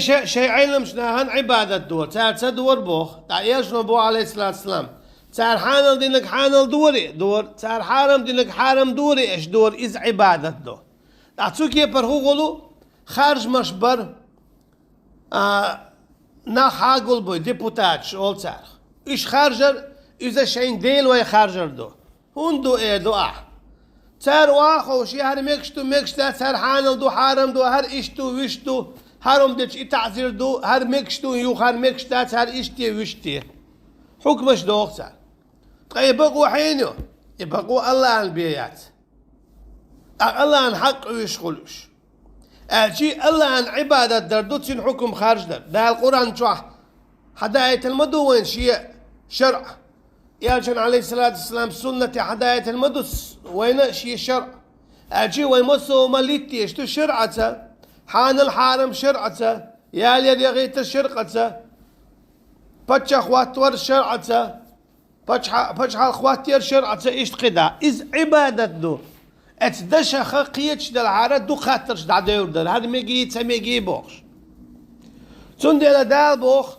شيء علم شناهن عبادة دور تار دور بوخ تعيش نبو عليه الصلاة والسلام تار حانل دينك حانل دوري دور تار حارم دينك حارم دوري إيش دور إز عبادة دو تعطوك يبرهو غلو خارج مشبر نا حاقل بوي ديبوتات شغل تار إيش خارجر إذا شين ديل وي خارجر دو هون دو إيه دو تار واخو شي هر مكشتا تار حانل دو حارم دو هر إشتو وشتو هرم دتش تعذير دو هر مكشتو يو هر مكشتات هر إشتي وشتي حكمش دوغتا طيب بقوا حينو يبقوا الله عن بيات الله عن حق ويشغلوش أجي الله عن عبادة دردوتين حكم خارج ده القرآن شوح حداية المدو وين شيء شرع يالشن عليه الصلاة والسلام سنة حداية المدو وين شيء شرع أجي ويمسو مليتي اشتو شرعته حان الحارم شرعته يالي يغيت شرقته بتش اخواتور شرعته بتش اخواتير شرعته ايش قدا از عبادة دو اتدش خقيتش دل عارض دو خاطرش دا دور دل هذا ميجي تميجي بوخ تندل دال بوخ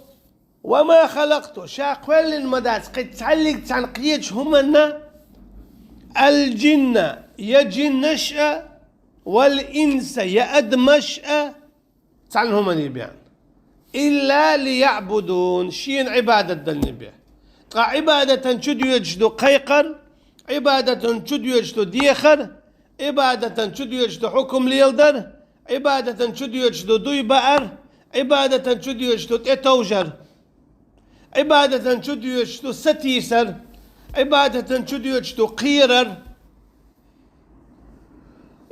وما خلقته شاقول المدات قد تعلق تنقيتش همنا الجن يجن نشأ والإنس يأدمشأ تعنهم النبيان إلا ليعبدون شين عبادة النبي عبادة شد يجدو قيقر عبادة شد يجدو ديخر عبادة شد يجدو حكم ليلدر عبادة شد يجدو دوي بأر عبادة شد يجدو تتوجر عبادة شد يجدو ستيسر عبادة شد يجدو قيرر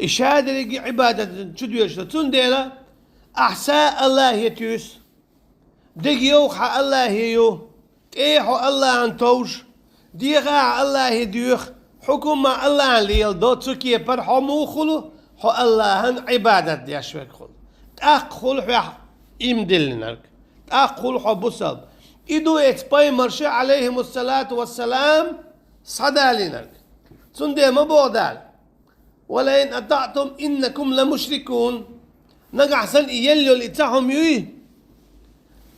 إشادة عبادة شدو يشتون ديلا أحساء الله يتيس دقيوخ الله يو إيحو الله عن توش ديغا الله يديوخ حكم مع الله عن ليل دو تسكي بر حمو خلو حو الله عن عبادة ديشوك خلو تأخل حو إمدلنك تأخل حو بصل إدو إتباي مرشي عليهم الصلاة والسلام صدالينك تسندي مبودال ولئن أطعتم إنكم لمشركون نقع سن يليو لتاهم يوي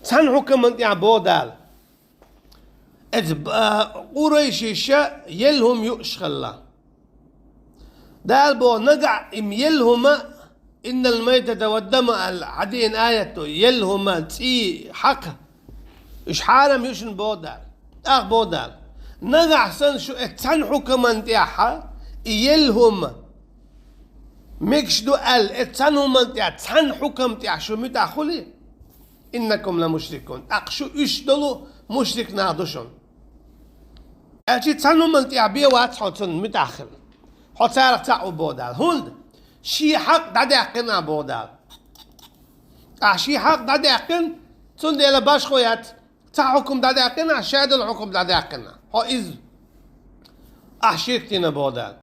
سن حكم من يعبودال قريش الشاء يلهم يؤشخلا دال بو نقع إم يلهما إن الميتة والدم العدين آيته يلهما تي حق إش حارم يشن بودال بودال نقع سن شو سن حكم من يعها يلهم ميكش دو اتسانو من تسان حكم شو متاخلي انكم لمشركون اقشو اشدلو مشرك نادوشون اجي تسانو من بيه وات حوتن متاخل حوتارك تاعو بودال هند شي حق دادقنا بودال شي حق دادقن تون ديلا باش خويات تا حكم دادقنا شاد الحكم دادقنا هو از شركتنا بودال